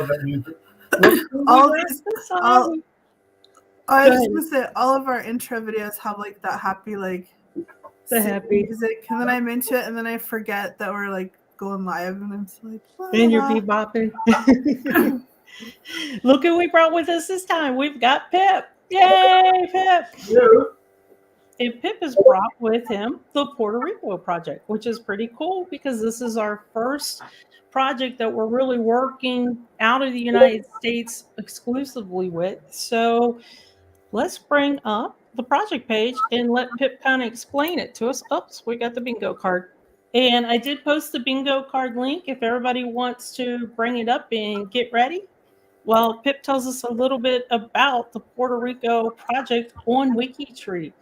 love that music. all these, all, I was gonna say all of our intro videos have like that happy the happy music, and then I'm into it, and then I forget that we're like going live, and I'm just like, and you're bebopping. Look who we brought with us this time. We've got Pip. Yay, Pip! Yeah. And Pip has brought with him the Puerto Rico Project, which is pretty cool because this is our first project that we're really working out of the United States exclusively with. So let's bring up the project page and let Pip kind of explain it to us. Oops, we got the bingo card. And I did post the bingo card link if everybody wants to bring it up and get ready. Well, Pip tells us a little bit about the Puerto Rico Project on WikiTree's.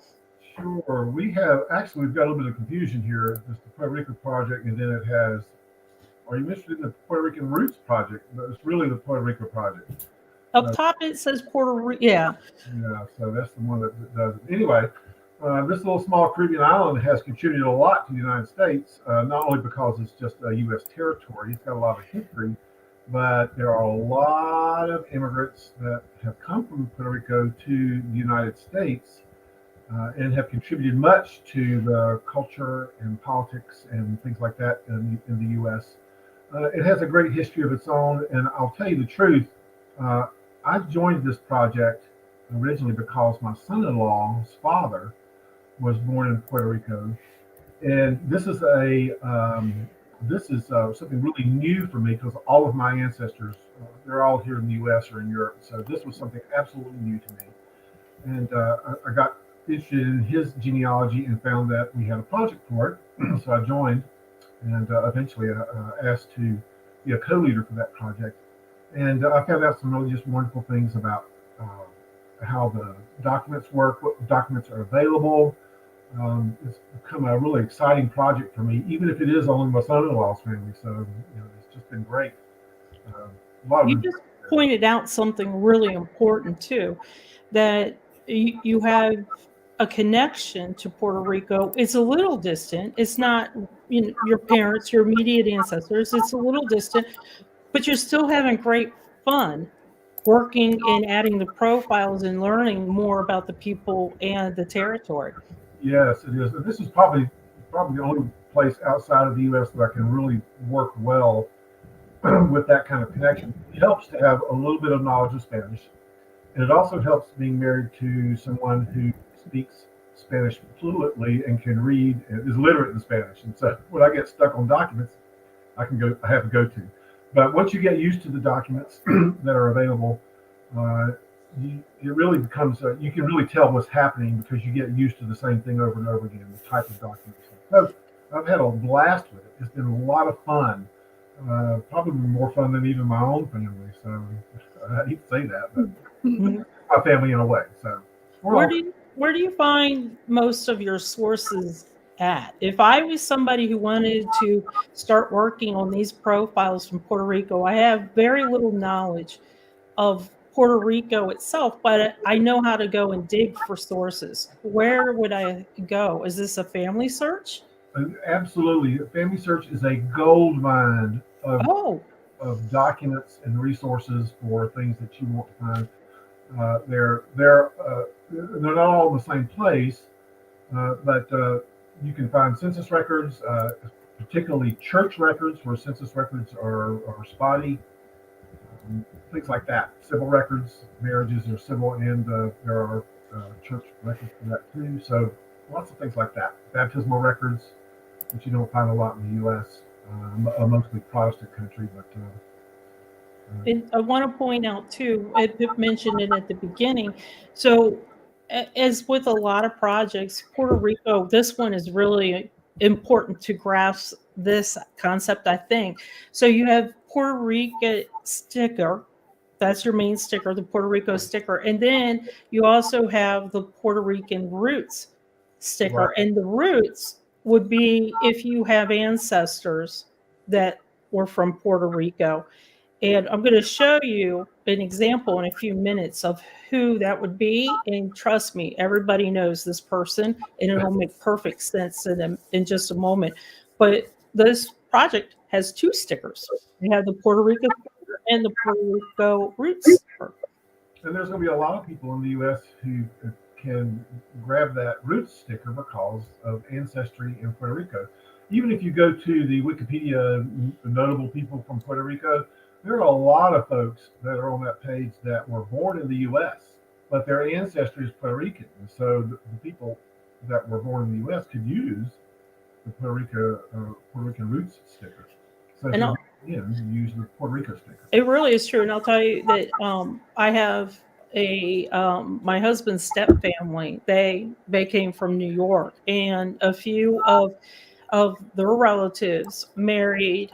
Sure. We've got a little bit of confusion here. There's the Puerto Rico Project, and then it has, are you interested in the Puerto Rican Roots Project? But it's really the Puerto Rico Project. Up top it says Puerto Rico. Yeah. Yeah, so that's the one that does it. Anyway, this little small Caribbean island has contributed a lot to the United States, not only because it's just a U.S. territory, it's got a lot of history, but there are a lot of immigrants that have come from Puerto Rico to the United States and have contributed much to the culture and politics and things like that in the U.S. It has a great history of its own, and I'll tell you the truth, I joined this project originally because my son-in-law's father was born in Puerto Rico, and this is something really new for me because all of my ancestors, they're all here in the U.S. or in Europe, so this was something absolutely new to me. And I got interested in his genealogy and found that we had a project for it, so I joined, and eventually asked to be a co-leader for that project. And I found out some really just wonderful things about how the documents work, what documents are available. It's become a really exciting project for me, even if it is only my son-in-law's family. So it's just been great. You just pointed out something really important too, that you have a connection to Puerto Rico. It's a little distant. It's not your parents, your immediate ancestors. It's a little distant, but you're still having great fun working and adding the profiles and learning more about the people and the territory. Yes, it is. And this is probably the only place outside of the U.S. that I can really work well with that kind of connection. It helps to have a little bit of knowledge of Spanish, and it also helps being married to someone who speaks Spanish fluently and can read and is literate in Spanish. And so when I get stuck on documents, I have to go to. But once you get used to the documents that are available, it really becomes, you can really tell what's happening because you get used to the same thing over and over again, the type of documents. So I've had a blast with it. It's been a lot of fun, probably more fun than even my own family. So I hate to say that, but my family in a way. So where do you find most of your sources at? If I was somebody who wanted to start working on these profiles from Puerto Rico, I have very little knowledge of Puerto Rico itself, but I know how to go and dig for sources. Where would I go? Is this a family search? Absolutely. A family search is a gold mine of documents and resources for things that you want to find. They're not all in the same place, but you can find census records, particularly church records, where census records are spotty, things like that. Civil records, marriages are civil, and there are church records for that too. So lots of things like that. Baptismal records, which you don't find a lot in the U.S., a mostly Protestant country, but. And I want to point out too, I mentioned it at the beginning. So as with a lot of projects, Puerto Rico, this one is really important to grasp this concept, I think. So you have Puerto Rico sticker. That's your main sticker, the Puerto Rico sticker. And then you also have the Puerto Rican roots sticker. Right. And the roots would be if you have ancestors that were from Puerto Rico. And I'm going to show you an example in a few minutes of who that would be. And trust me, everybody knows this person, and it'll make perfect sense in just a moment. But this project has two stickers. They have the Puerto Rico and the Puerto Rico roots sticker. And there's going to be a lot of people in the U.S. who can grab that roots sticker because of ancestry in Puerto Rico. Even if you go to the Wikipedia notable people from Puerto Rico, there are a lot of folks that are on that page that were born in the U.S., but their ancestry is Puerto Rican. And so the people that were born in the U.S. could use the Puerto Rican roots sticker. So if you use the Puerto Rico sticker. It really is true, and I'll tell you that I have my husband's step family. They came from New York, and a few of their relatives married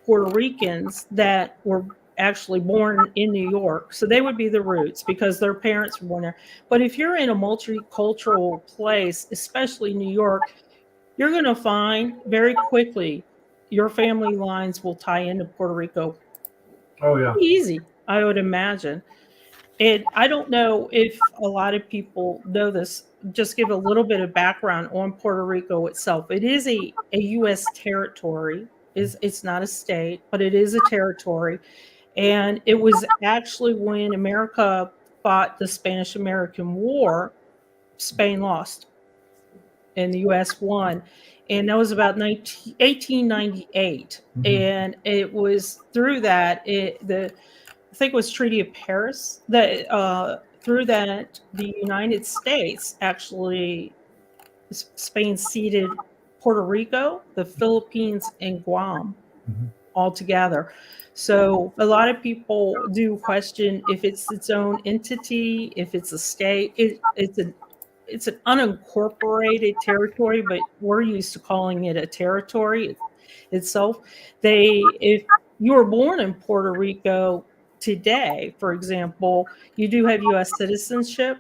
Puerto Ricans that were actually born in New York. So they would be the roots because their parents were born there. But if you're in a multicultural place, especially New York, you're going to find very quickly your family lines will tie into Puerto Rico. Oh, yeah. Pretty easy, I would imagine. And I don't know if a lot of people know this. Just give a little bit of background on Puerto Rico itself. It is a U.S. territory. It's not a state, but it is a territory. And it was actually when America fought the Spanish-American War, Spain lost and the U.S. won. And that was about 1898. Mhm. And it was through that, I think it was Treaty of Paris, that through that the United States actually, Spain ceded Puerto Rico, the Philippines, and Guam Mhm. all together. So a lot of people do question if it's its own entity, if it's a state. It's an unincorporated territory, but we're used to calling it a territory itself. If you were born in Puerto Rico today, for example, you do have U.S. citizenship,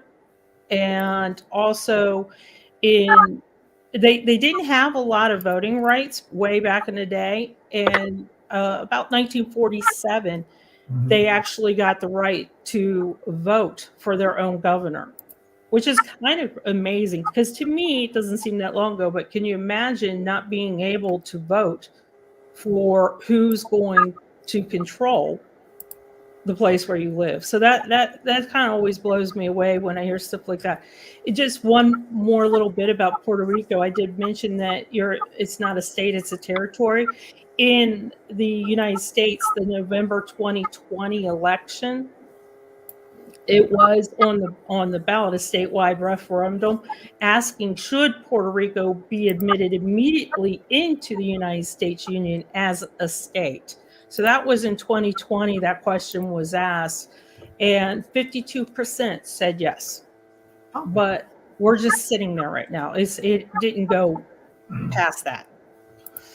and also in they didn't have a lot of voting rights way back in the day, and about 1947, Mhm. they actually got the right to vote for their own governor, which is kind of amazing because to me, it doesn't seem that long ago, but can you imagine not being able to vote for who's going to control the place where you live? So that kind of always blows me away when I hear stuff like that. It just one more little bit about Puerto Rico. I did mention that it's not a state, it's a territory. In the United States, the November 2020 election, it was on the ballot, a statewide referendum asking should Puerto Rico be admitted immediately into the United States Union as a state. So that was in 2020 that question was asked, and 52% said yes. But we're just sitting there right now. It didn't go past that.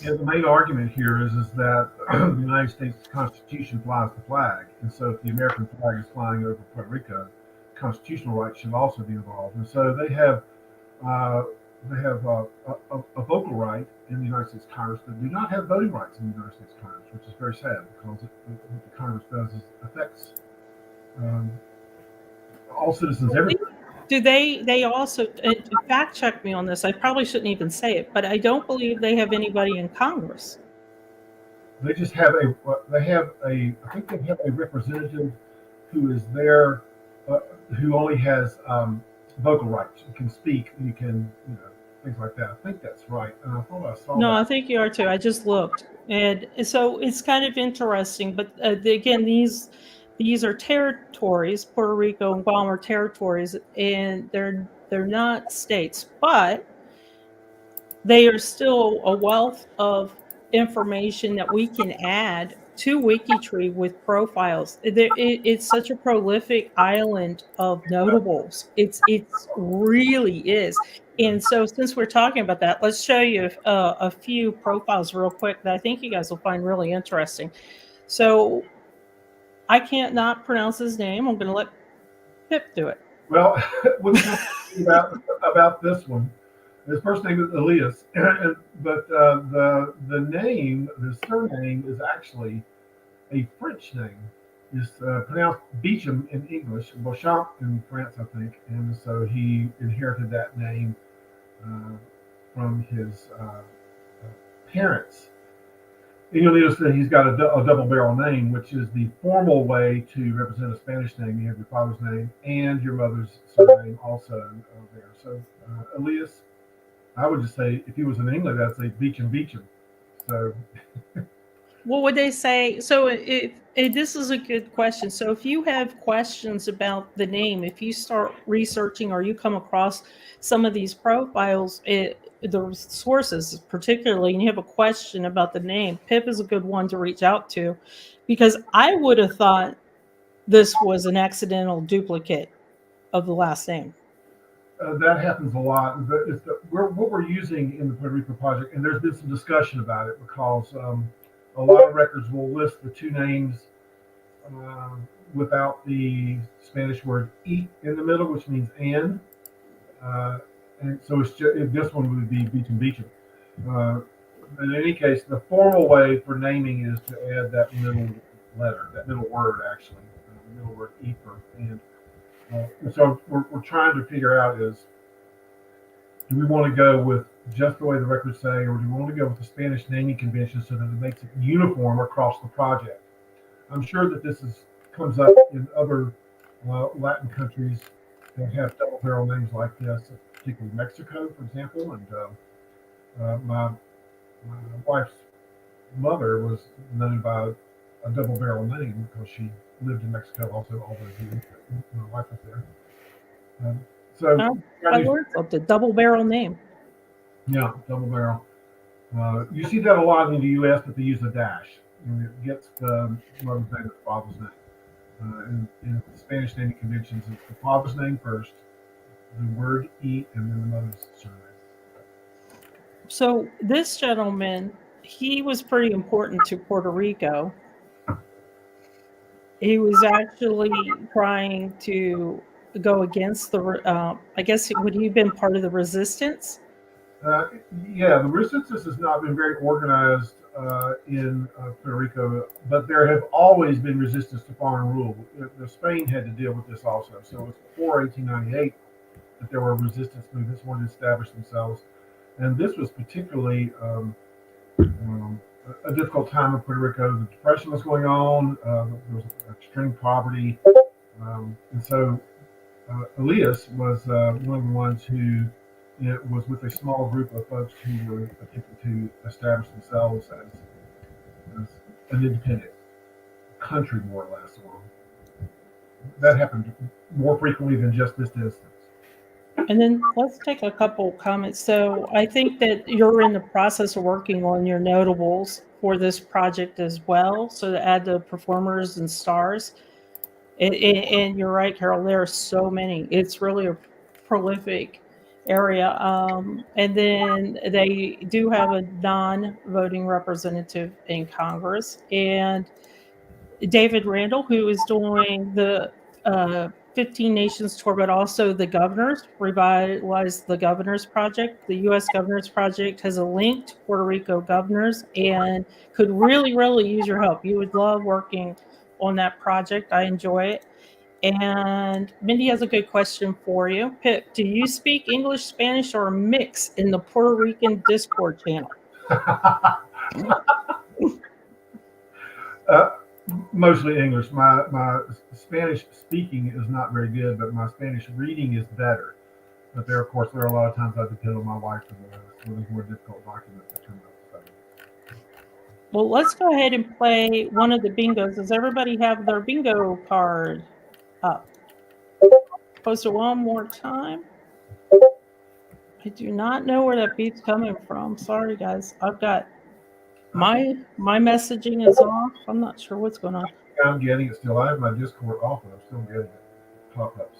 Yeah, the main argument here is that the United States Constitution flies the flag, and so if the American flag is flying over Puerto Rico, constitutional rights should also be involved. And so uh, a vocal right in the United States Congress that do not have voting rights in the United States Congress, which is very sad because what the Congress does is affects all citizens everywhere. Do they also fact check me on this? I probably shouldn't even say it, but I don't believe they have anybody in Congress. They just have I think they have a representative who is there, who only has vocal rights. You can speak, you can, things like that. I think that's right. And I thought I saw No, that. I think you are too. I just looked, and so it's kind of interesting. But again, these are territories. Puerto Rico and Guam are territories, and they're not states, but they are still a wealth of information that we can add to WikiTree with profiles. It's such a prolific island of notables. It's really is. And so, since we're talking about that, let's show you a few profiles real quick that I think you guys will find really interesting. So, I can't not pronounce his name. I'm going to let Pip do it. Well, what's interesting about this one? His first name is Elias, but the name, the surname, is actually a French name. It's pronounced Beecham in English, Beauchamp in France, I think, and so he inherited that name from his parents. You'll notice that he's got a double barrel name, which is the formal way to represent a Spanish name. You have your father's name and your mother's surname also there. So Elias, I would just say, if he was in England, I'd say Beecham Beecham. So what would they say? So this is a good question. So if you have questions about the name, if you start researching or you come across some of these profiles, the sources particularly, and you have a question about the name, Pip is a good one to reach out to, because I would have thought this was an accidental duplicate of the last name. that happens a lot. But what we're using in the Puerto Rico Project, and there's been some discussion about it, because a lot of records will list the two names without the Spanish word "y" in the middle, which means "and." And so it's just, this one would be Beecham Beecham. In any case, the formal way for naming is to add that middle letter, that middle word, actually, the middle word "y" for "and." And so we're trying to figure out is, do we want to go with just the way the records say, or do we want to go with the Spanish naming convention so that it makes it uniform across the project? I'm sure that this comes up in other Latin countries that have double barrel names like this, particularly Mexico, for example. And my wife's mother was known by a double barrel name because she lived in Mexico also all those years. My wife was there. I learned something. Double barrel name. Yeah, double barrel. You see that a lot in the U.S., but they use a dash. And it gets the mother's name and the father's name. In Spanish naming conventions, it's the father's name first, the word "y," and then the mother's surname. So this gentleman, he was pretty important to Puerto Rico. He was actually trying to go against the, I guess, would he have been part of the resistance? Yeah, the resistance has not been very organized in Puerto Rico, but there have always been resistance to foreign rule. Spain had to deal with this also. So it was before 1898 that there were resistance movements wanting to establish themselves. And this was particularly a difficult time in Puerto Rico. The Depression was going on. There was extreme poverty. And so Elias was one of the ones who was with a small group of folks who were attempting to establish themselves as an independent country, more or less. Or that happened more frequently than just this instance. And then let's take a couple comments. So I think that you're in the process of working on your notables for this project as well. So to add the performers and stars. And you're right, Carol, there are so many. It's really a prolific area. And then they do have a non-voting representative in Congress. And David Randall, who is doing the 15 Nations tour, but also the Governors, revitalize the Governors Project. The U.S. Governors Project has a link to Puerto Rico governors and could really, really use your help. You would love working on that project. I enjoy it. And Mindy has a good question for you. Pip, do you speak English, Spanish, or a mix in the Puerto Rican Discord channel? Mostly English. My Spanish speaking is not very good, but my Spanish reading is better. But there, of course, there are a lot of times I depend on my wife for those more difficult documents that turn out. Well, let's go ahead and play one of the bingos. Does everybody have their bingo card up? Post it one more time. I do not know where that beat's coming from. Sorry, guys. I've got my messaging is off. I'm not sure what's going on. I'm getting it still. I have my Discord off, and I'm still getting it pop-ups.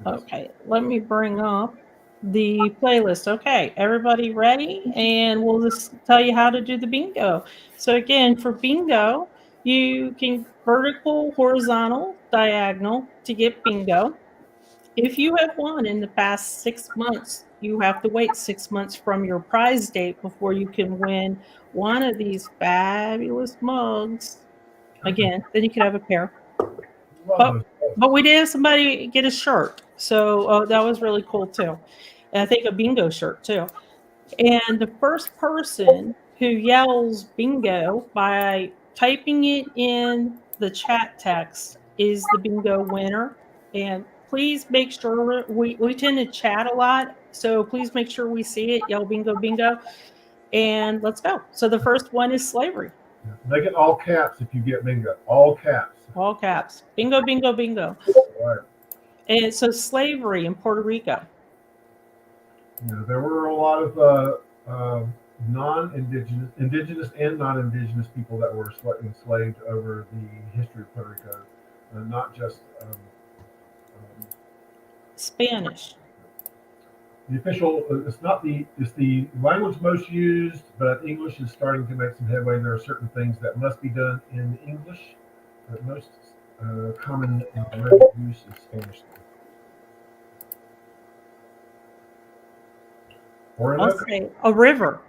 So okay, let me bring up the playlist. Okay, everybody ready? And we'll just tell you how to do the bingo. So again, for bingo, you can vertical, horizontal, diagonal to get bingo. If you have won in the past 6 months, you have to wait 6 months from your prize date before you can win one of these fabulous mugs. Again, then you can have a pair. But we did have somebody get a shirt. So that was really cool too. And I think a bingo shirt too. And the first person who yells bingo by typing it in the chat text is the bingo winner. And please make sure we tend to chat a lot. So please make sure we see it. Yell bingo, bingo. And let's go. So the first one is slavery. Make it all caps if you get bingo. All caps. All caps. Bingo, bingo, bingo. Right. And so slavery in Puerto Rico. There were a lot of indigenous and non-indigenous people that were enslaved over the history of Puerto Rico, not just Spanish. the official. It's the language most used, but English is starting to make some headway. There are certain things that must be done in English, but most common and regular use is Spanish. I'll say a river.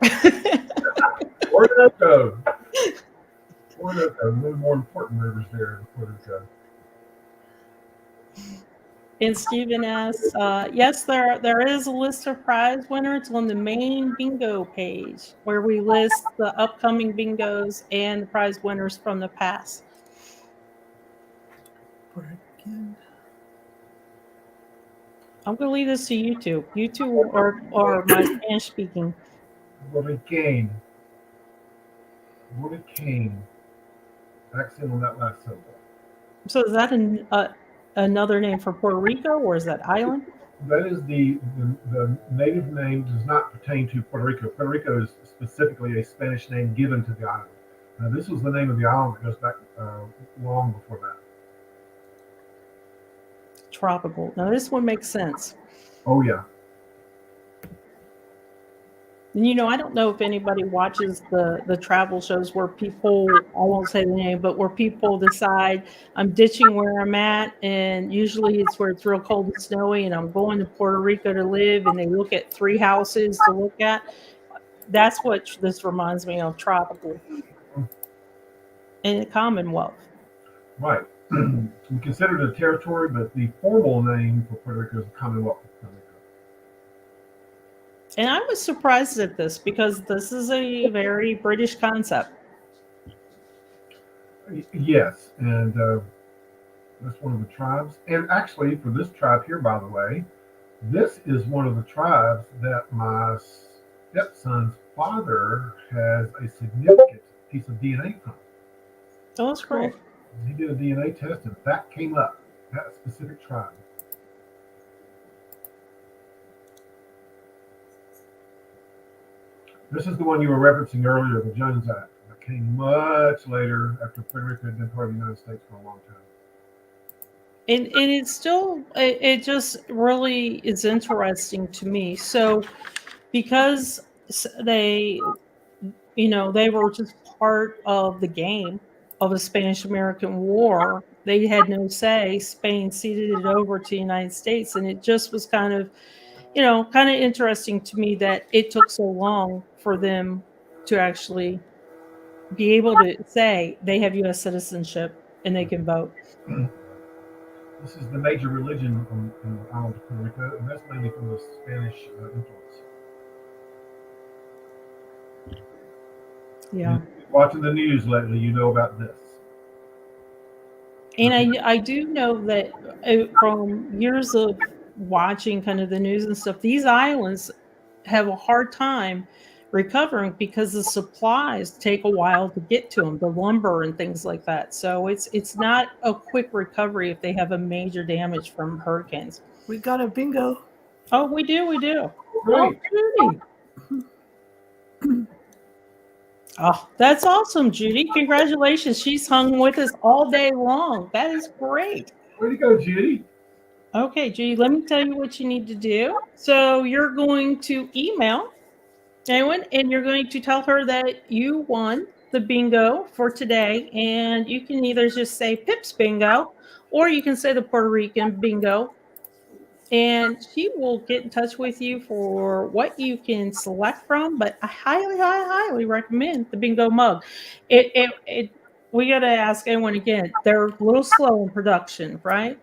Orinoco. Orinoco. One of the more important rivers there in Puerto Rico. And Stephen asks, yes, there is a list of prize winners on the main bingo page where we list the upcoming bingos and the prize winners from the past. I'm going to leave this to you two. You two or my Spanish speaking. Hurricane. Accent on that last syllable. So is that another name for Puerto Rico, or is that island? That is the native name. Does not pertain to Puerto Rico. Puerto Rico is specifically a Spanish name given to the island. This was the name of the island that goes back long before that. Tropical. Now this one makes sense. Oh yeah. And I don't know if anybody watches the travel shows where people, I won't say the name, but where people decide I'm ditching where I'm at, and usually it's where it's real cold and snowy, and I'm going to Puerto Rico to live, and they look at 3 houses to look at. That's what this reminds me of, tropical. And the Commonwealth. Right. We consider it a territory, but the formal name for Puerto Rico is the Commonwealth of Puerto Rico. And I was surprised at this because this is a very British concept. Yes, and that's one of the tribes. And actually, for this tribe here, by the way, this is one of the tribes that my stepson's father has a significant piece of DNA from. Oh, that's great. He did a DNA test, and that came up, that specific tribe. This is the one you were referencing earlier, the Jones Act. That came much later after Puerto Rico had been part of the United States for a long time. And it's still, it just really is interesting to me. So because they were just part of the game of the Spanish-American War, they had no say. Spain ceded it over to the United States, and it just was kind of interesting to me that it took so long for them to actually be able to say they have U.S. citizenship and they can vote. This is the major religion on the island of Puerto Rico, and that's mainly from the Spanish influence. Yeah. Watching the news lately, you know about this. And I do know that from years of watching kind of the news and stuff, these islands have a hard time recovering because the supplies take a while to get to them, the lumber and things like that. So it's not a quick recovery if they have a major damage from hurricanes. We got a bingo. Oh, we do. Right. Oh, Judy. Oh, that's awesome, Judy. Congratulations. She's hung with us all day long. That is great. Way to go, Judy. Okay, Judy, let me tell you what you need to do. So you're going to email Eowyn, and you're going to tell her that you won the bingo for today. And you can either just say Pip's bingo, or you can say the Puerto Rican bingo. And she will get in touch with you for what you can select from. But I highly recommend the bingo mug. We got to ask Eowyn again. They're a little slow in production, right?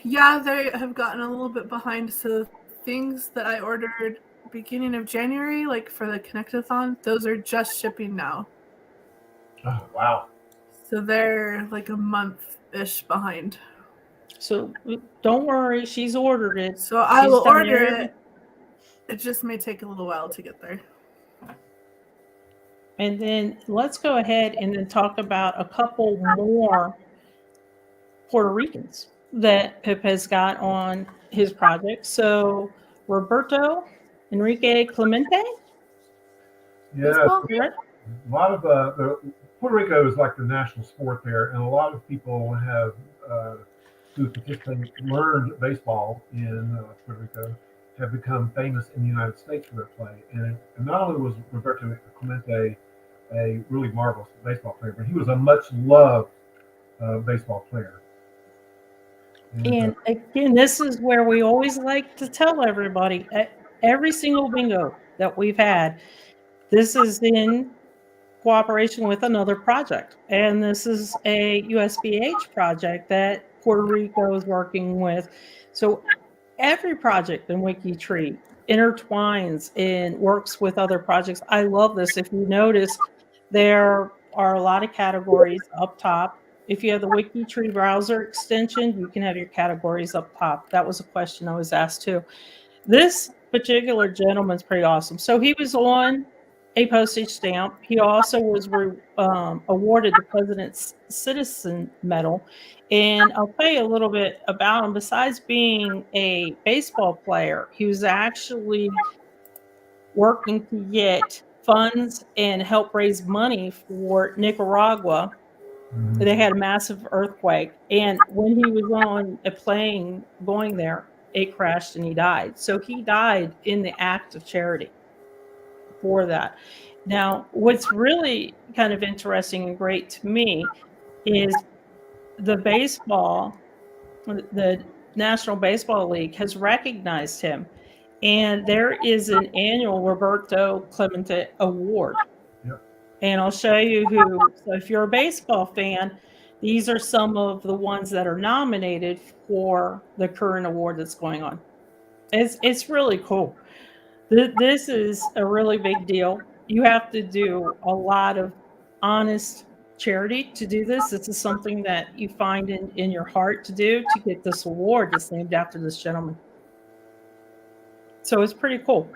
Yeah, they have gotten a little bit behind. So things that I ordered beginning of January, like for the Connect-a-thon. Those are just shipping now. Oh, wow. So they're like a month-ish behind. So don't worry, she's ordered it. So I She's will done order every- it. It just may take a little while to get there. And then let's go ahead and then talk about a couple more Puerto Ricans that Pip has got on his project. So Roberto Enrique Clemente. Yeah, Baseball? Right? a lot of Puerto Rico is like the national sport there, and a lot of people have who participate learned baseball in Puerto Rico have become famous in the United States for their play. And not only was Roberto Clemente a really marvelous baseball player, but he was a much loved baseball player. And again, this is where we always like to tell everybody every single bingo that we've had, this is in cooperation with another project. And this is a USBH project that Puerto Rico is working with. So every project in WikiTree intertwines and works with other projects. I love this. If you notice, there are a lot of categories up top. If you have the WikiTree browser extension, you can have your categories up top. That was a question I was asked too. This particular gentleman's pretty awesome. So he was on a postage stamp. He also was awarded the President's Citizen Medal. And I'll tell you a little bit about him. Besides being a baseball player, he was actually working to get funds and help raise money for Nicaragua. They had a massive earthquake. And when he was on a plane going there, it crashed and he died. So he died in the act of charity for that. Now, what's really kind of interesting and great to me is the National Baseball League has recognized him. And there is an annual Roberto Clemente Award. Yep. And I'll show you who. So if you're a baseball fan, these are some of the ones that are nominated for the current award that's going on. It's really cool. This is a really big deal. You have to do a lot of honest charity to do this. This is something that you find in your heart to do to get this award that's named after this gentleman. So it's pretty cool.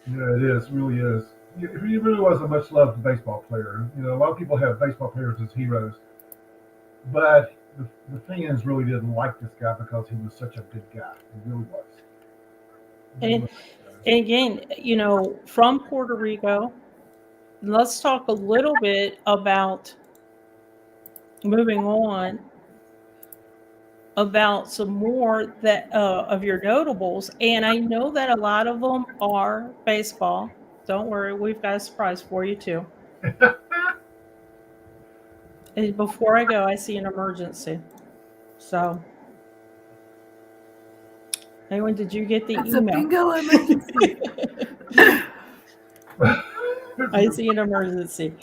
Yeah, it is. It really is. He really was a much loved baseball player. You know, a lot of people have baseball players as heroes, but the fans really didn't like this guy because he was such a good guy. He really was. And again, you know, from Puerto Rico, let's talk a little bit about moving on about some more that of your notables. And I know that a lot of them are baseball. Don't worry, we've got a surprise for you too. And before I go, I see an emergency. So, Eowyn, did you get the It's email? a bingo emergency. I see an emergency.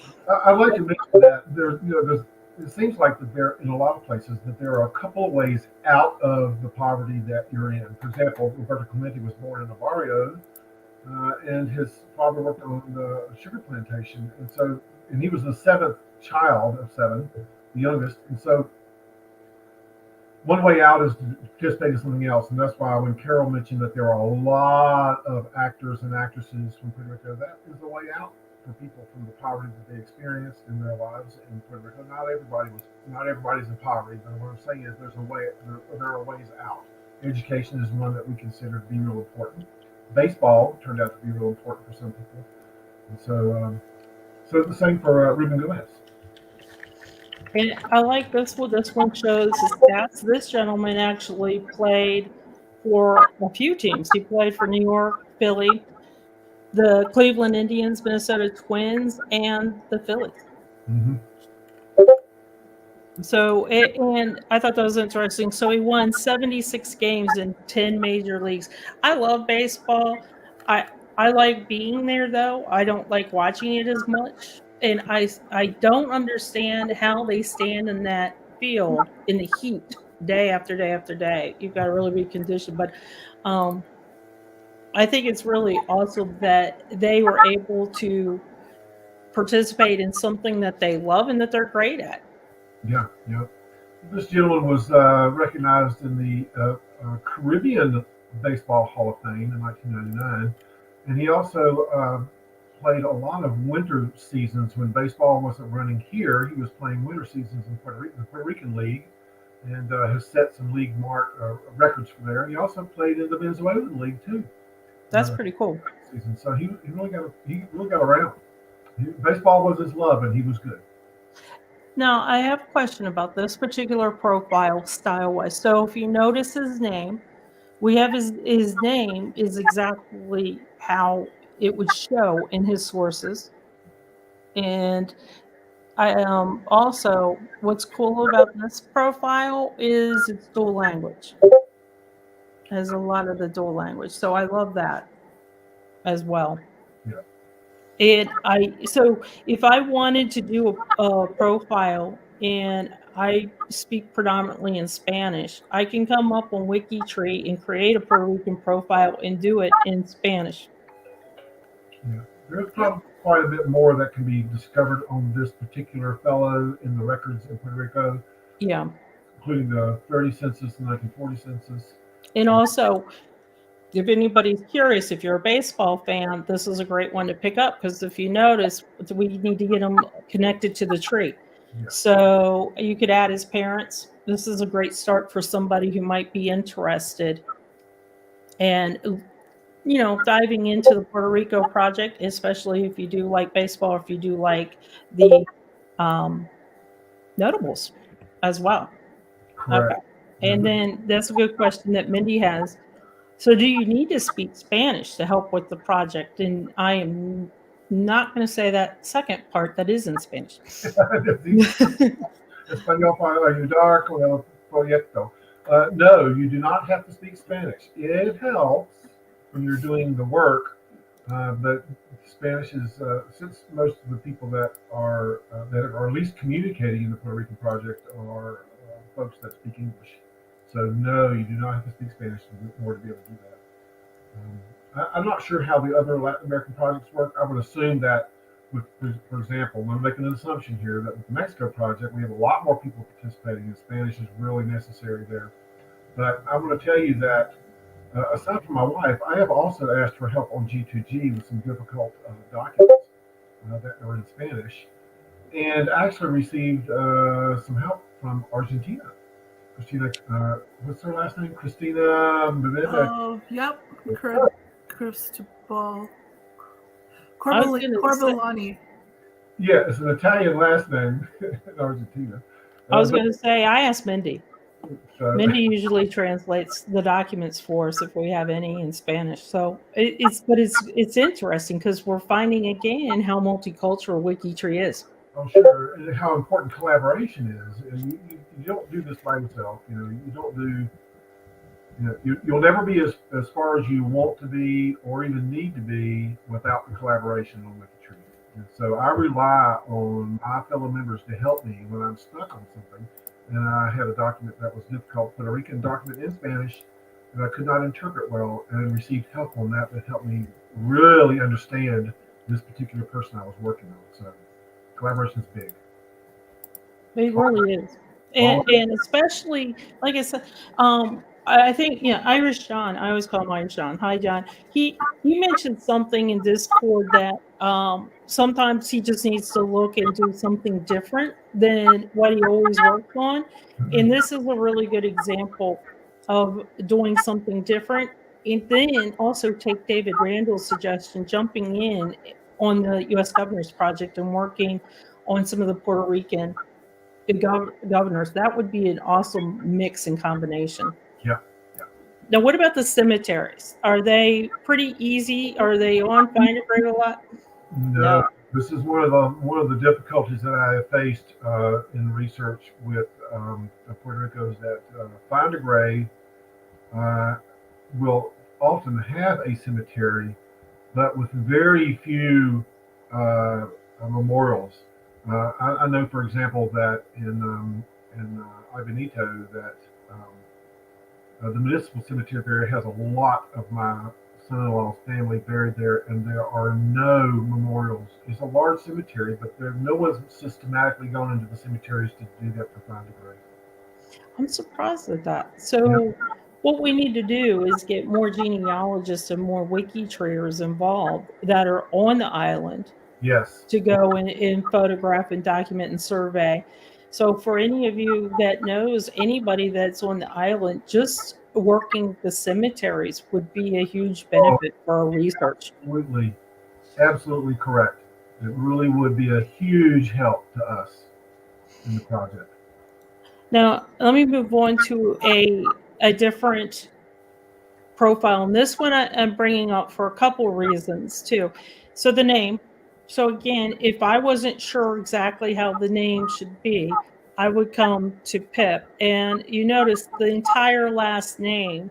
I'd like to mention that it seems like that there, in a lot of places, that there are a couple of ways out of the poverty that you're in. For example, Roberto Clemente was born in a barrio, and his father worked on the sugar plantation, and he was the seventh child of seven, the youngest, and so one way out is to participate in something else, and that's why when Carol mentioned that there are a lot of actors and actresses from Puerto Rico, that is the way out for people from the poverty that they experienced in their lives in Puerto Rico. Not everybody's in poverty, but what I'm saying is there are ways out. Education is one that we consider to be real important. Baseball turned out to be real important for some people, and so the same for Ruben Gomez. And I like this one. This one shows his stats. This gentleman actually played for a few teams. He played for New York, Philly, the Cleveland Indians, Minnesota Twins, and the Phillies. Mm-hmm. So, and I thought that was interesting. So he won 76 games in 10 major leagues. I love baseball. I like being there, though. I don't like watching it as much. And I don't understand how they stand in that field in the heat day after day after day. You've got to really be conditioned. But I think it's really awesome that they were able to participate in something that they love and that they're great at. Yeah, yeah. This gentleman was recognized in the Caribbean Baseball Hall of Fame in 1999, and he also played a lot of winter seasons when baseball wasn't running here. He was playing winter seasons in Puerto Rico, the Puerto Rican League, and has set some league records for there. He also played in the Venezuelan League too. That's pretty cool. Season. So he really got around. Baseball was his love, and he was good. Now, I have a question about this particular profile style-wise. So if you notice his name, we have his name is exactly how it would show in his sources. And I also, what's cool about this profile is it's dual language. It has a lot of the dual language. So I love that as well. Yeah. And so if I wanted to do a profile and I speak predominantly in Spanish, I can come up on WikiTree and create a Puerto Rican profile and do it in Spanish. Yeah. There's probably quite a bit more that can be discovered on this particular fellow in the records in Puerto Rico. Yeah. Including the 30 census, the 1940 census. And also, if anybody's curious, if you're a baseball fan, this is a great one to pick up because if you notice, we need to get them connected to the tree. Yeah. So you could add his parents. This is a great start for somebody who might be interested. And, you know, diving into the Puerto Rico Project, especially if you do like baseball, or if you do like the notables as well. Correct. Okay. And then that's a good question that Mindy has. So do you need to speak Spanish to help with the project? And I am not going to say that second part that is in Spanish. Español para ayudar con el proyecto. No, you do not have to speak Spanish. It helps when you're doing the work, but Spanish is, since most of the people that are at least communicating in the Puerto Rican Project are folks that speak English. So no, you do not have to speak Spanish in order to be able to do that. I'm not sure how the other Latin American projects work. I would assume that, for example, I'm making an assumption here that with the Mexico project, we have a lot more people participating, and Spanish is really necessary there. But I'm going to tell you that, aside from my wife, I have also asked for help on G2G with some difficult documents that are in Spanish, and actually received some help from Argentina. Christina, what's her last name? Christina. Oh, yep. Cristobal. Corbellani. Yeah, it's an Italian last name in Argentina. I was going to say, I asked Mindy. So, Mindy usually translates the documents for us if we have any in Spanish. So it's interesting because we're finding again how multicultural WikiTree is. Oh, sure, and how important collaboration is. And you don't do this by yourself. You know, you don't do. You know, you'll never be as far as you want to be or even need to be without the collaboration on WikiTree. And so I rely on my fellow members to help me when I'm stuck on something. And I had a document that was difficult, Puerto Rican document in Spanish, that I could not interpret well, and received help on that helped me really understand this particular person I was working on. So collaboration is big. It really is. And especially, like I said, I think, Irish John, I always call him Irish John. Hi, John. He mentioned something in Discord that sometimes he just needs to look and do something different than what he always worked on. And this is a really good example of doing something different. And then also take David Randall's suggestion, jumping in on the U.S. Governor's Project and working on some of the Puerto Rican governors. That would be an awesome mix and combination. Yeah. Now, what about the cemeteries? Are they pretty easy? Are they on Find a Grave a lot? No. This is one of the difficulties that I have faced in research with Puerto Rico is that Find a Grave will often have a cemetery, but with very few memorials. I know, for example, that in Bienvenido that the municipal cemetery there has a lot of my son-in-law's family buried there, and there are no memorials. It's a large cemetery, but no one's systematically gone into the cemeteries to do that to find a grave. I'm surprised at that. So what we need to do is get more genealogists and more WikiTree's involved that are on the island Yes. to go and photograph and document and survey. So for any of you that knows anybody that's on the island, just working the cemeteries would be a huge benefit for our research. Absolutely correct. It really would be a huge help to us in the project. Now, let me move on to a different profile. And this one I'm bringing up for a couple of reasons too. So the name. So again, if I wasn't sure exactly how the name should be, I would come to Pip. And you notice the entire last name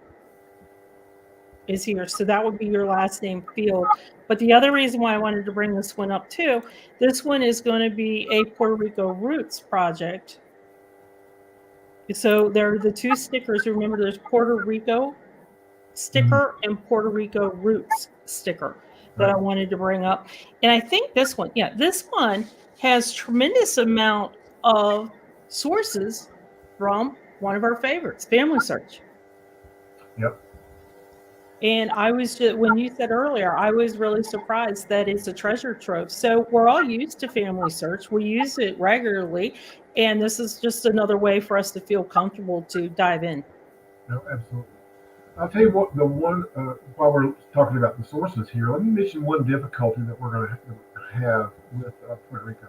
is here. So that would be your last name field. But the other reason why I wanted to bring this one up too, this one is going to be a Puerto Rico Roots project. So there are the two stickers. Remember, there's Puerto Rico sticker and Puerto Rico Roots sticker that I wanted to bring up. And I think this one has tremendous amount of sources from one of our favorites, Family Search. Yep. And I was just, when you said earlier, I was really surprised that it's a treasure trove. So we're all used to Family Search. We use it regularly. And this is just another way for us to feel comfortable to dive in. No, absolutely. I'll tell you what, while we're talking about the sources here, let me mention one difficulty that we're going to have with Puerto Rico.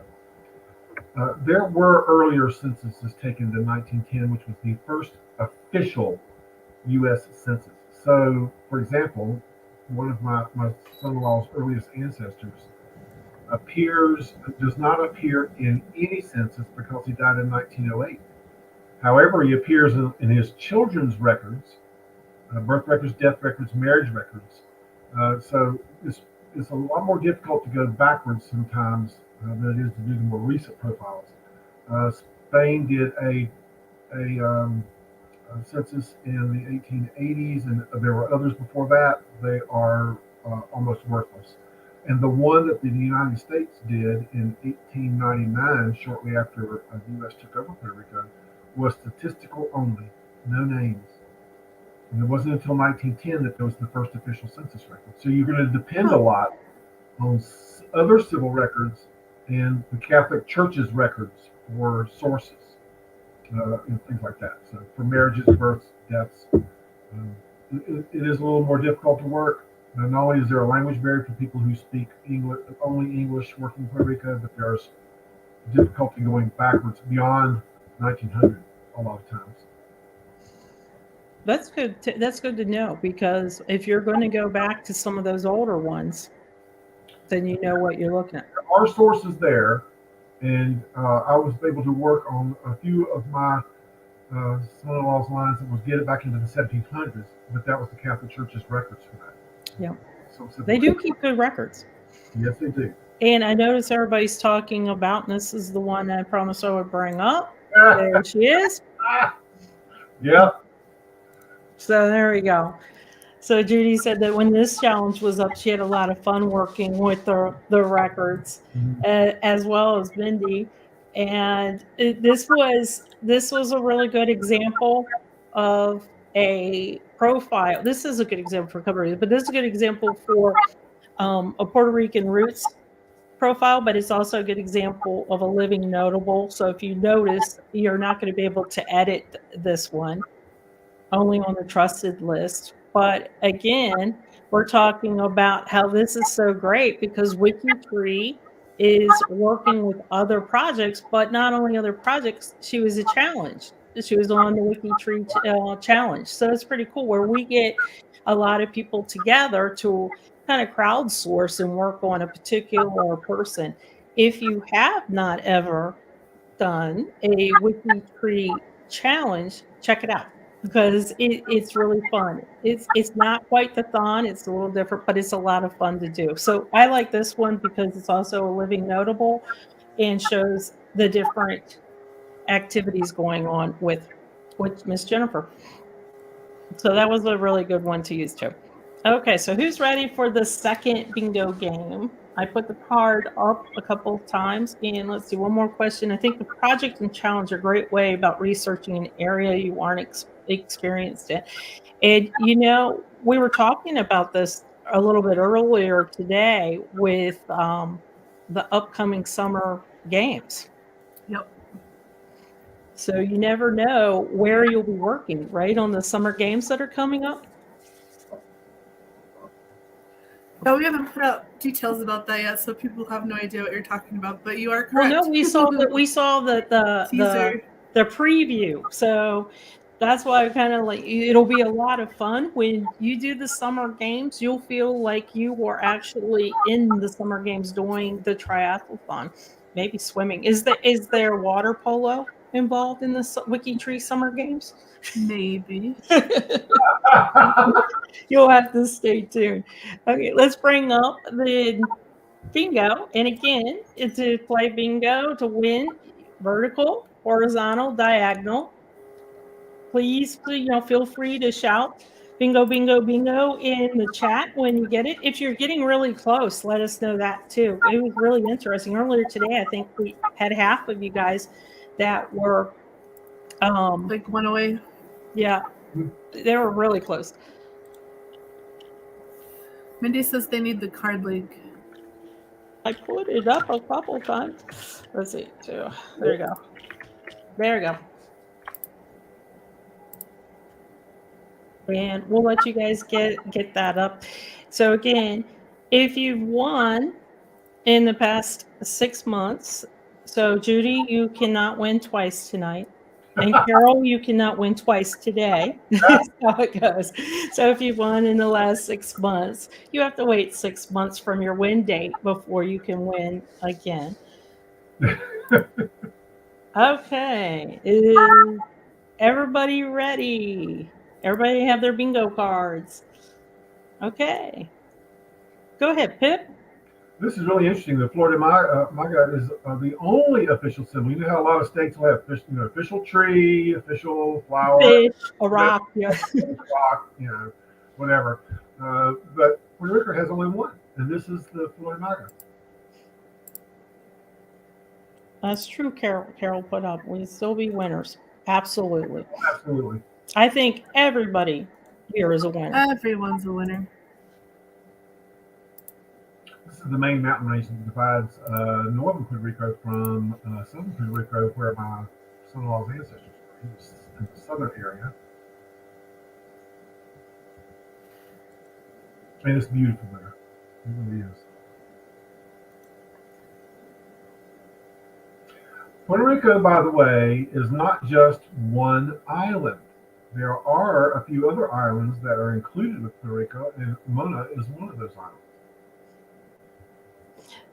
There were earlier censuses taken in 1910, which was the first official U.S. census. So, for example, one of my son-in-law's earliest ancestors does not appear in any census because he died in 1908. However, he appears in his children's records, birth records, death records, marriage records. So it's a lot more difficult to go backwards sometimes than it is to do the more recent profiles. Spain did a census in the 1880s, and there were others before that. They are almost worthless. And the one that the United States did in 1899, shortly after the U.S. took over Puerto Rico, was statistical only, no names. And it wasn't until 1910 that there was the first official census record. So you're going to depend a lot on other civil records and the Catholic Church's records for sources, and things like that. So for marriages, births, deaths, it is a little more difficult to work. And not only is there a language barrier for people who speak only English working in Puerto Rico, but there's difficulty going backwards beyond 1900 a lot of times. That's good. That's good to know, because if you're going to go back to some of those older ones, then you know what you're looking at. There are sources there, and I was able to work on a few of my son-in-law's lines that was get it back into the 1700s, but that was the Catholic Church's records for that. Yeah, So they do keep good records. Yes, they do. And I notice everybody's talking about, and this is the one I promised I would bring up. There she is. Yep. So there we go. So Judy said that when this challenge was up, she had a lot of fun working with the records, as well as Mindy. And this was a really good example of a profile. This is a good example for a couple of reasons, but this is a good example for a Puerto Rican roots profile, but it's also a good example of a living notable. So if you notice, you're not going to be able to edit this one, only on the trusted list. But again, we're talking about how this is so great because WikiTree is working with other projects, but not only other projects, she was a challenge. She was on the WikiTree challenge. So it's pretty cool where we get a lot of people together to kind of crowdsource and work on a particular person. If you have not ever done a WikiTree challenge, check it out, because it's really fun. It's not quite the thon, it's a little different, but it's a lot of fun to do. So I like this one because it's also a living notable and shows the different activities going on with Miss Jennifer. So that was a really good one to use too. Okay, so who's ready for the second bingo game? I put the card up a couple of times, and let's see, one more question. I think the project and challenge are a great way about researching an area you aren't experienced in. And, we were talking about this a little bit earlier today with the upcoming summer games. Yep. So you never know where you'll be working, right, on the summer games that are coming up. No, we haven't put out details about that yet, so people have no idea what you're talking about. But you are correct. Well, no, we saw the teaser, the preview. So that's why I kind of like it'll be a lot of fun when you do the summer games. You'll feel like you were actually in the summer games doing the triathlon, maybe swimming. Is there water polo involved in the WikiTree's summer games? maybe. You'll have to stay tuned. Okay, let's bring up the bingo. And again, to play bingo, to win vertical, horizontal, diagonal. Please, feel free to shout bingo, bingo, bingo in the chat when you get it. If you're getting really close, let us know that too. It was really interesting. Earlier today, I think we had half of you guys that were like one away. Yeah, they were really close. Mindy says they need the card link. I put it up a couple times. Let's see, too. There you go. There you go. And we'll let you guys get that up. So again, if you've won in the past 6 months, so Judy, you cannot win twice tonight. And Carol, you cannot win twice today. That's how it goes. So if you've won in the last 6 months, you have to wait 6 months from your win date before you can win again. Okay. Is everybody ready? Everybody have their bingo cards. Okay. Go ahead, Pip. This is really interesting. The Florida MAGA is the only official symbol. You know how a lot of states will have official tree, official flower, fish, a rock, rock, whatever. But Puerto Rico has only one, and this is the Florida MAGA. That's true. Carol put up. We'll still be winners. Absolutely. Absolutely. I think everybody here is a winner. Everyone's a winner. This is the main mountain range that divides northern Puerto Rico from southern Puerto Rico, where my son-in-law's ancestors were. He was in the southern area. And it's beautiful there. It really is. Puerto Rico, by the way, is not just one island. There are a few other islands that are included with Puerto Rico, and Mona is one of those islands.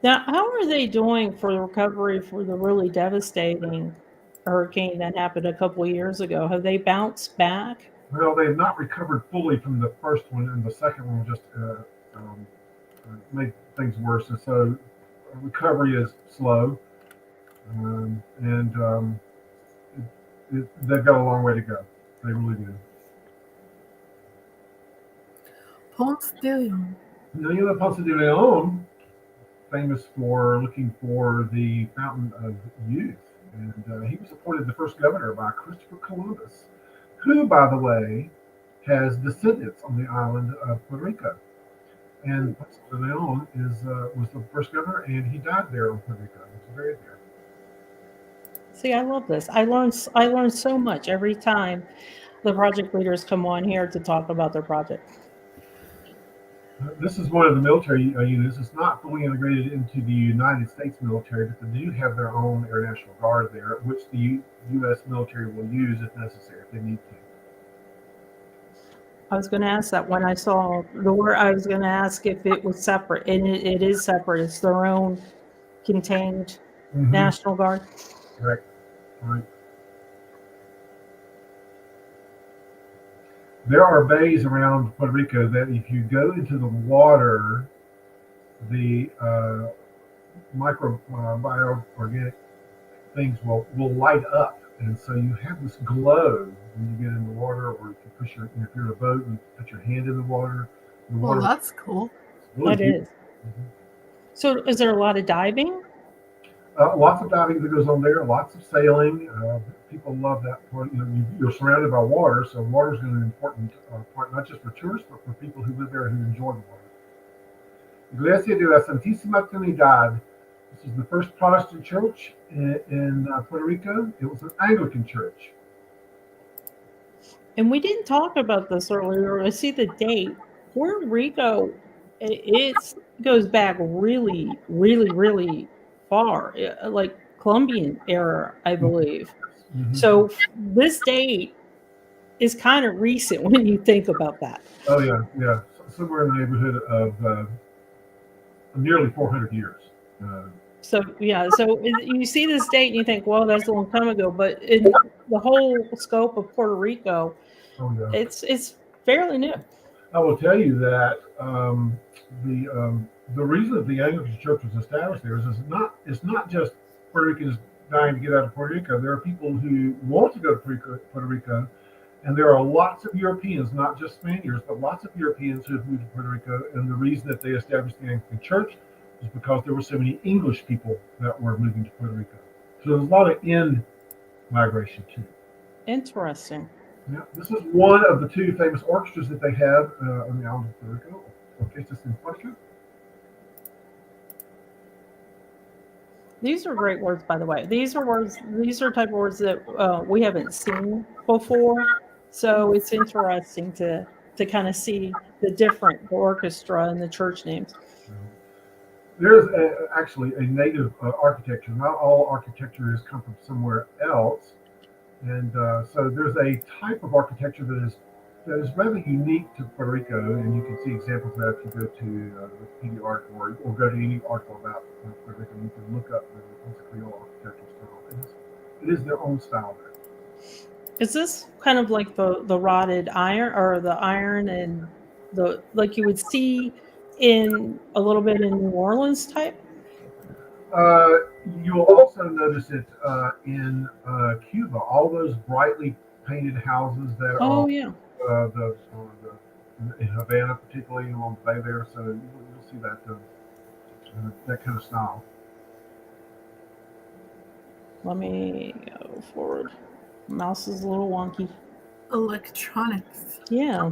Now, how are they doing for the recovery for the really devastating hurricane that happened a couple of years ago? Have they bounced back? Well, they have not recovered fully from the first one, and the second one just made things worse. And so recovery is slow, and they've got a long way to go. They really do. Ponce de Leon. Now, Ponce de Leon, famous for looking for the fountain of youth, and he was appointed the first governor by Christopher Columbus, who, by the way, has descendants on the island of Puerto Rico. And Ponce de Leon was the first governor, and he died there on Puerto Rico. He was buried there. See, I love this. I learn so much every time the project leaders come on here to talk about their project. This is one of the military units. It's not fully integrated into the United States military, but they do have their own Air National Guard there, which the U.S. military will use if necessary, if they need to. I was going to ask that when I saw the word. I was going to ask if it was separate, and it is separate. It's their own contained National Guard. Correct. Right. There are bays around Puerto Rico that if you go into the water, the microbial-organic things will light up. And so you have this glow when you get in the water, or if you if you're in a boat and put your hand in the water, The Well, water that's cool. is really That deep. is. So is there a lot of diving? Lots of diving that goes on there, lots of sailing. People love that part. You're surrounded by water, so water is an important part, not just for tourists, but for people who live there who enjoy the water. Iglesia de la Santísima Trinidad. This is the first Protestant church in Puerto Rico. It was an Anglican church. And we didn't talk about this earlier. I see the date. Puerto Rico, it goes back really, really, really far, like Columbian era, I believe. Mm-hmm. So this date is kind of recent when you think about that. Oh yeah. Somewhere in the neighborhood of nearly 400 years. So you see this date and you think, well, that's a long time ago. But in the whole scope of Puerto Rico, Oh yeah. it's fairly new. I will tell you that the reason that the Anglican Church was established there is it's not just Puerto Ricans dying to get out of Puerto Rico. There are people who want to go to Puerto Rico, and there are lots of Europeans, not just Spaniards, but lots of Europeans who have moved to Puerto Rico. And the reason that they established the Anglican Church is because there were so many English people that were moving to Puerto Rico. So there's a lot of in-migration too. Interesting. Yeah, this is one of the two famous orchestras that they have on the island of Puerto Rico, Orquesta Sinfónica. These are great words, by the way. These are type of words that we haven't seen before. So it's interesting to kind of see the orchestra and the church names. There's actually a native architecture. Not all architecture has come from somewhere else. And so there's a type of architecture that is rather unique to Puerto Rico, and you can see examples of that if you go to the Wikipedia article or go to any article about Puerto Rico. You can look up the Ponce Creole architectural style. It is their own style there. Is this kind of like the rotted iron or the iron and like you would see in a little bit in New Orleans type? You'll also notice it in Cuba. All those brightly painted houses that are in Havana, particularly along the bay there. So you'll see that kind of style. Let me go forward. Mouse is a little wonky. Electronics. Yeah.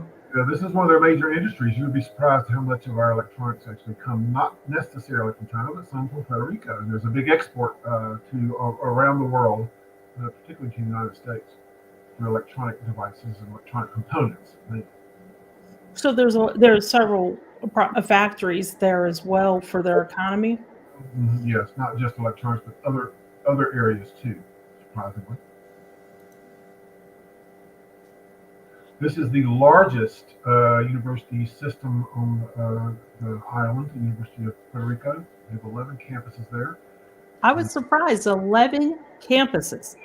This is one of their major industries. You would be surprised how much of our electronics actually come not necessarily from China, but some from Puerto Rico. And there's a big export to around the world, particularly to the United States, for electronic devices and electronic components. So there's several factories there as well for their economy. Yes, not just electronics, but other areas too, surprisingly. This is the largest university system on the island, the University of Puerto Rico. We have 11 campuses there. I was surprised, 11 campuses.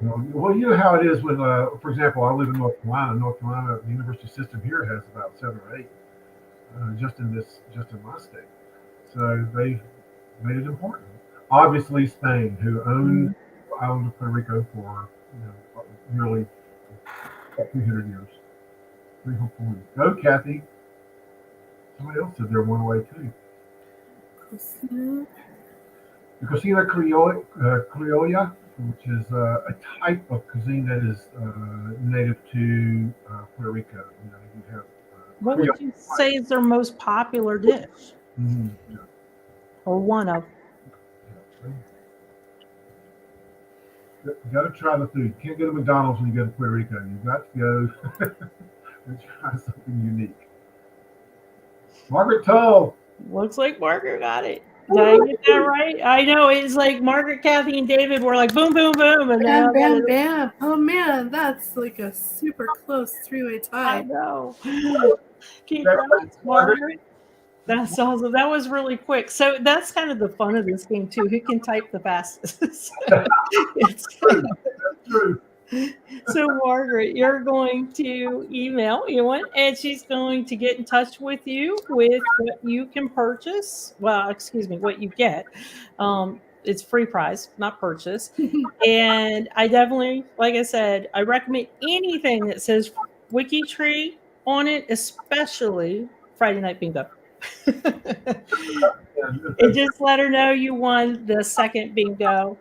Well, you know how it is when, for example, I live in North Carolina. North Carolina, the university system here has about 7 or 8, just in my state. So they made it important. Obviously, Spain, who owned the island of Puerto Rico for nearly 300 years. 340. Go, Kathy. Somebody else said they're one way too. The Cocina Criolla, which is a type of cuisine that is native to Puerto Rico. You have. What would you say is their most popular dish? Yeah. Or one of? You got to try the food. You can't go to McDonald's when you go to Puerto Rico. You've got to go and try something unique. Margaret Tull. Looks like Margaret got it. Did I get that right? I know. It's like Margaret, Kathy, and David were like boom, boom, boom. And bam, bam, bam. Oh, man. That's like a super close 3-way tie. I know. Congrats, Margaret. That's awesome. That was really quick. So that's kind of the fun of this game too. Who can type the fastest? It's true. So Margaret, you're going to email Eowyn, and she's going to get in touch with you with what you can purchase. Well, excuse me, what you get. It's free prize, not purchase. And I definitely, like I said, I recommend anything that says WikiTree on it, especially Friday night bingo. And And just let her know you won the second bingo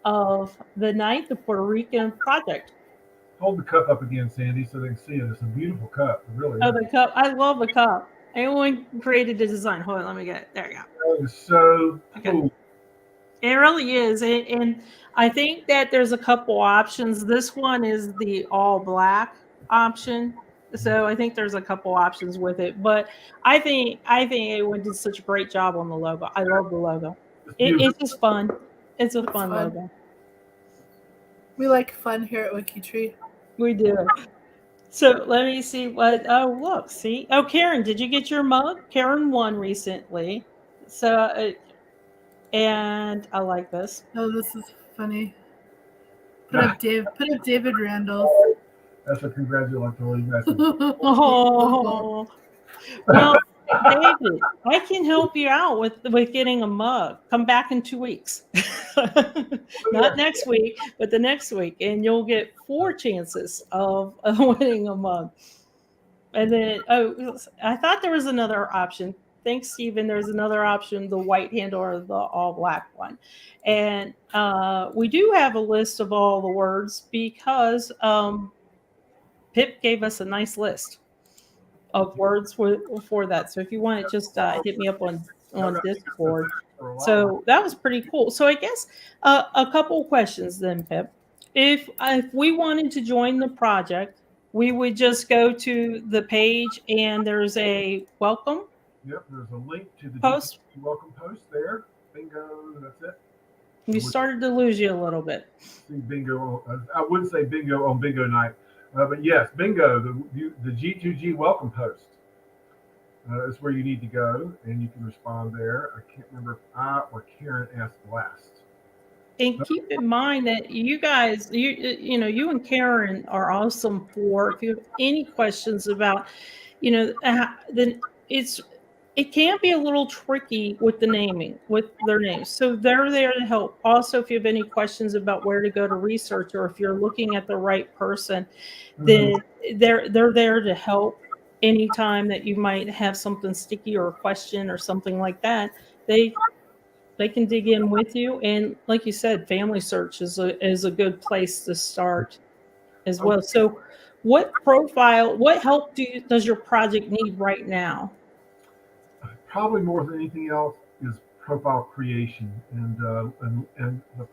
of the night, the Puerto Rican Project. hold the cup up again, Sandy, so they can see it. It's a beautiful cup. It really Oh, is. the cup. I love the cup. Anyone created the design. Hold on, let me get it. There you go. That is so Okay. cool. It really is. And I think that there's a couple options. This one is the all black option. So I think there's a couple options with it. But I think Eowyn did such a great job on the logo. I love the logo. It's beautiful. It's just fun. It's a It's fun fun. logo. We like fun here at WikiTree. We do. So let me see what. Oh, look, see. Oh, Karen, did you get your mug? Karen won recently. So, and I like this. Oh, this is funny. Put up David Randolph. That's a congratulatory message. Oh, well, David, I can help you out with getting a mug. Come back in 2 weeks. Not next week, but the next week, and you'll get 4 chances of winning a mug. And then, oh, I thought there was another option. Thanks, Stephen. There's another option, the white handle or the all black one. And we do have a list of all the words because Pip gave us a nice list of words for that. So if you want to just hit me up on Discord. So that was pretty cool. So I guess a couple of questions then, Pip. If we wanted to join the project, we would just go to the page and there's a welcome. Yep, there's a link to the Post. welcome post there. Bingo, that's it. We started to lose you a little bit. Bingo. I would say bingo on bingo night, but yes, bingo. The G2G welcome post is where you need to go, and you can respond there. I can't remember if I or Karen asked last. And keep in mind that you guys, you know, you and Karen are awesome for if you have any questions about, you know, then it can be a little tricky with the naming, with their names. So they're there to help. Also, if you have any questions about where to go to research or if you're looking at the right person, then they're there to help anytime that you might have something sticky or a question or something like that. They can dig in with you, and like you said, Family Search is a good place to start as well. So, what help does your project need right now? Probably more than anything else is profile creation, and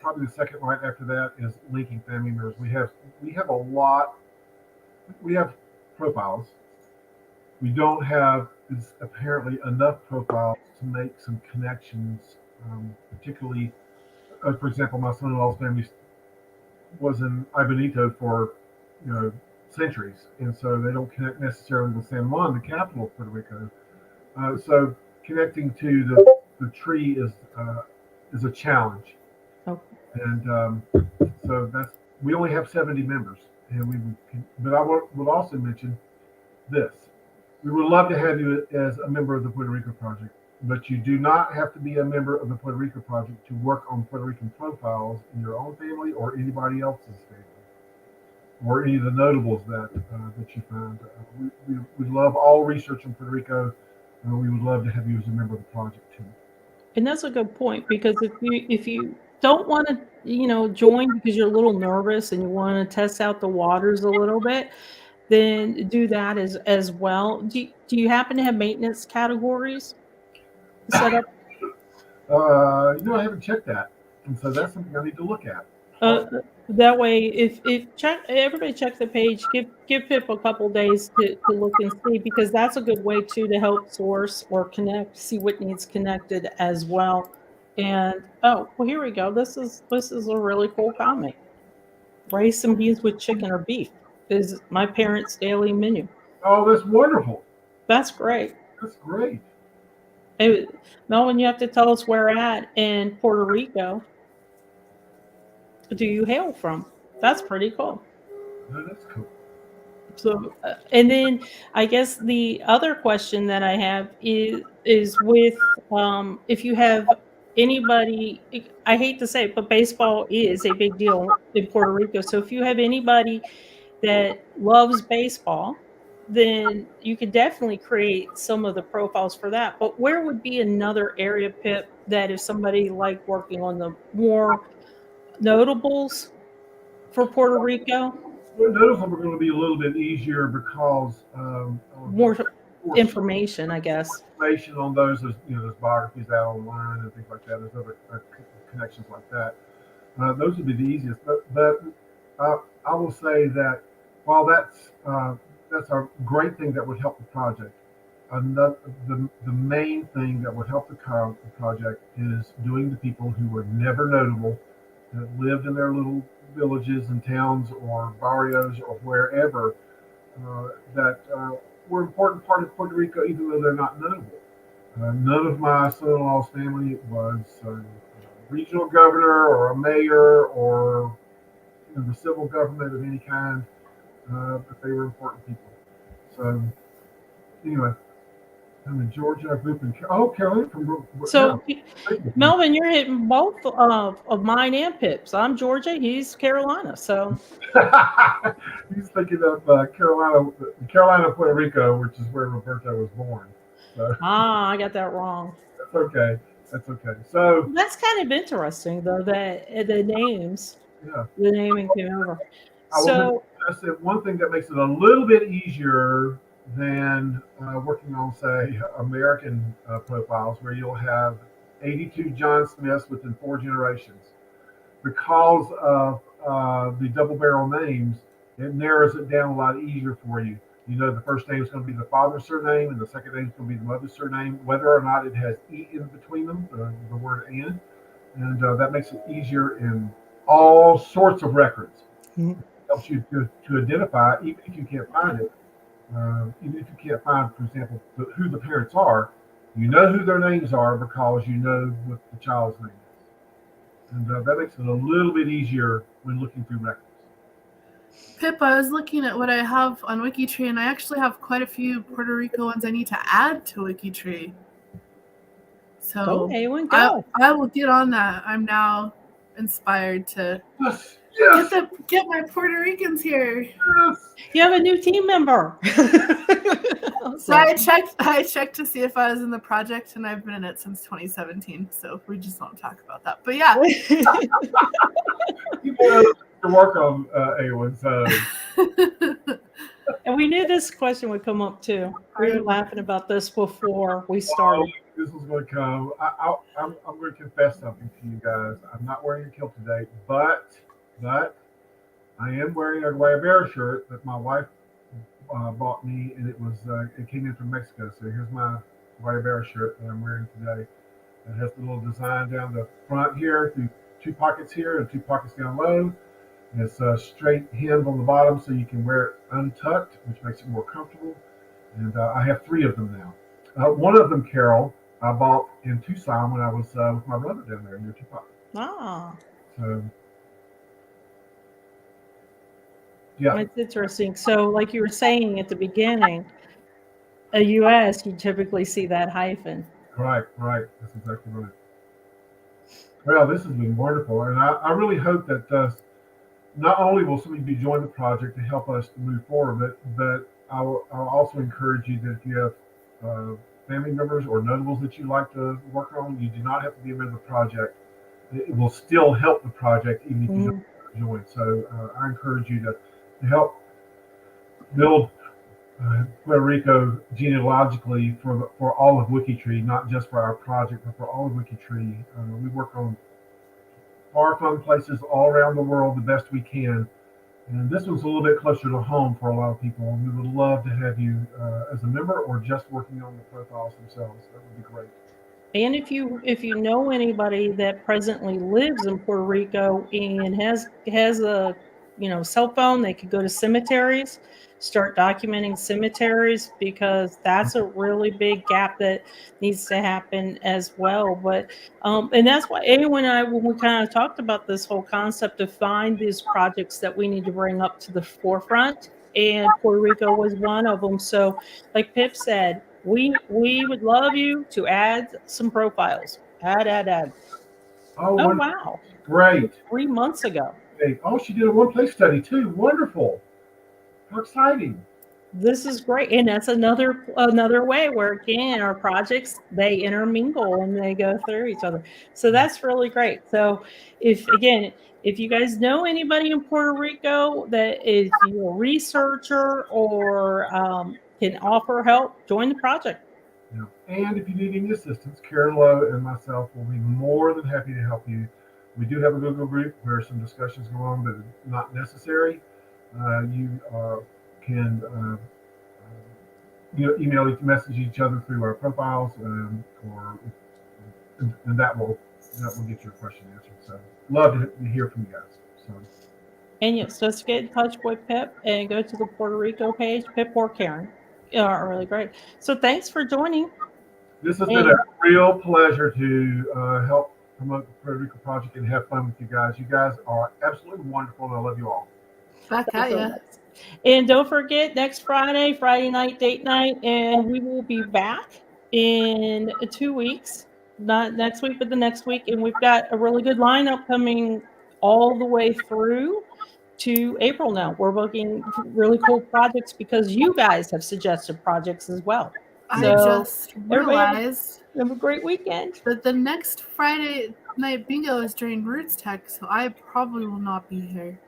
probably the second right after that is linking family members. We have a lot. We have profiles. We don't have apparently enough profiles to make some connections. Particularly, for example, my son-in-law's family was in Bienvenido for centuries, and so they don't connect necessarily with San Juan, the capital of Puerto Rico. So connecting to the tree is a challenge. Okay. And so we only have 70 members, and but I would also mention this: we would love to have you as a member of the Puerto Rico Project. But you do not have to be a member of the Puerto Rico Project to work on Puerto Rican profiles in your own family or anybody else's family, or any of the notables that you find. We love all research in Puerto Rico. We would love to have you as a member of the project too. And that's a good point, because if you don't want to join because you're a little nervous and you want to test out the waters a little bit, then do that as well. Do you happen to have maintenance categories set up? I haven't checked that, and so that's something I need to look at. That way, if everybody check the page, give Pip a couple days to look and see, because that's a good way too to help source or connect, see what needs connected as well. And well, here we go. This is a really cool comment. Rice and beans with chicken or beef is my parents' daily menu. Oh, that's wonderful. That's great. That's great. Melvin, you have to tell us where at in Puerto Rico do you hail from? That's pretty cool. No, that's cool. So, and then I guess the other question that I have is with if you have anybody, I hate to say it, but baseball is a big deal in Puerto Rico. So if you have anybody that loves baseball then you could definitely create some of the profiles for that. But where would be another area, Pip, that if somebody like working on the more notables for Puerto Rico? Well, those are going to be a little bit easier because More information, I guess. information on those. There's biographies out online and things like that. There's other connections like that. Those would be the easiest. But I will say that while that's a great thing that would help the project, the main thing that would help the project is doing the people who were never notable, that lived in their little villages and towns or barrios or wherever, that were an important part of Puerto Rico, even though they're not notable. None of my son-in-law's family was a regional governor or a mayor or the civil government of any kind, but they were important people. So anyway, I'm in Georgia. I grew up in Carolina. So, Melvin, you're hitting both of mine and Pip's. I'm Georgia. He's Carolina. So he's thinking of Carolina, Puerto Rico, which is where Roberto was born. So, I got that wrong. That's okay. That's okay. So that's kind of interesting, though, that the names, the naming came over. So I said one thing that makes it a little bit easier than working on, say, American profiles, where you'll have 82 John Smiths within 4 generations. Because of the double barrel names, it narrows it down a lot easier for you. You know, the first name is going to be the father's surname, and the second name is going to be the mother's surname, whether or not it has E in between them, the word "and," and that makes it easier in all sorts of records. Mm-hmm. Helps you to identify, even if you can't find it. Even if you can't find, for example, who the parents are, you know who their names are because you know what the child's name is, and that makes it a little bit easier when looking through records. Pip, I was looking at what I have on WikiTree, and I actually have quite a few Puerto Rico ones I need to add to WikiTree. So I will get on that. I'm now inspired to get my Puerto Ricans here. Yes. You have a new team member. So I checked to see if I was in the project, and I've been in it since 2017. So we just won't talk about that. But yeah. You know, to work on Eowyn, so. And we knew this question would come up too. We were laughing about this before we started. This was going to come. I'm going to confess something to you guys. I'm not wearing a kilt today, but I am wearing a Guayabera shirt that my wife bought me, and it came in from Mexico. So here's my Guayabera shirt that I'm wearing today. It has the little design down the front here, through 2 pockets here and 2 pockets down low. And it's a straight hem on the bottom, so you can wear it untucked, which makes it more comfortable. And I have 3 of them now. One of them, Carol, I bought in Tucson when I was with my brother down there near Tupac. Ah. So, yeah. That's interesting. So, like you were saying at the beginning, a U.S., you typically see that hyphen. Right. That's exactly right. Well, this has been wonderful. And I really hope that not only will some of you join the project to help us to move forward, but I'll also encourage you that if you have family members or notables that you like to work on, you do not have to be a member of the project. It will still help the project even if you don't join. So I encourage you to help build Puerto Rico genealogically for all of WikiTree, not just for our project, but for all of WikiTree. We work on far-flung places all around the world the best we can. And this one's a little bit closer to home for a lot of people. And we would love to have you as a member or just working on the profiles themselves. That would be great. And if you know anybody that presently lives in Puerto Rico and has a cell phone, they could go to cemeteries, start documenting cemeteries, because that's a really big gap that needs to happen as well. But and that's why Eowyn and I, when we kind of talked about this whole concept of find these projects that we need to bring up to the forefront, and Puerto Rico was one of them. So like Pip said, we would love you to add some profiles. Add. Oh wow. Great. 3 months ago. Oh, she did a one-place study too. Wonderful. How exciting. this is great. And that's another way where, again, our projects, they intermingle and they go through each other. So that's really great. So if you guys know anybody in Puerto Rico that is a researcher or can offer help, join the project. Yeah. And if you need any assistance, Karen Lowe and myself will be more than happy to help you. We do have a Google group where some discussions go on, but it's not necessary. You can email, message each other through our profiles, and that will get your question answered. So love to hear from you guys. So. And yes, just get in touch with Pip and go to the Puerto Rico page, Pip or Karen. Are really great. So thanks for joining. This has been a real pleasure to help promote the Puerto Rico Project and have fun with you guys. You guys are absolutely wonderful, and I love you all. Back at you. And don't forget, next Friday night, date night, and we will be back in 2 weeks. Not next week, but the next week. And we've got a really good lineup coming all the way through to April now. We're booking really cool projects because you guys have suggested projects as well. I just realized have a great weekend. That the next Friday night bingo is during Roots Tech, so I probably will not be here.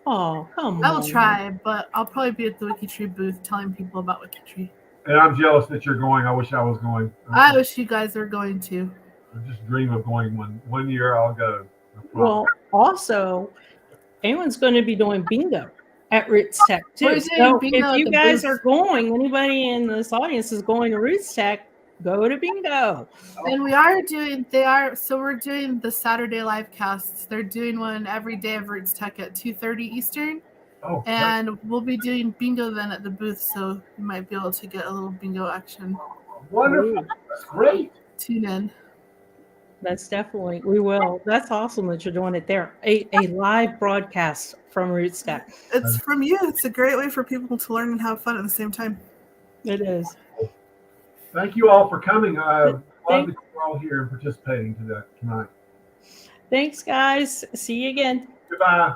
Oh, come on. I will try, but I'll probably be at the WikiTree booth telling people about WikiTree. And I'm jealous that you're going. I wish I was going. I wish you guys were going too. I just dream of going one year. I'll go. Well, also, Eowyn's going to be doing bingo at Roots Tech too. So if you guys are going, anybody in this audience is going to Roots Tech, go to bingo. And we're doing the Saturday live casts. They're doing one every day of Roots Tech at 2:30 Eastern. Oh, and we'll be doing bingo then at the booth, so you might be able to get a little bingo action. Wonderful. That's great. Tune in. That's definitely, we will. That's awesome that you're doing it there. A live broadcast from Roots Tech. It's from you. It's a great way for people to learn and have fun at the same time. It is. Thank you all for coming. I'm glad that you're all here and participating tonight. Thanks, guys. See you again. Goodbye.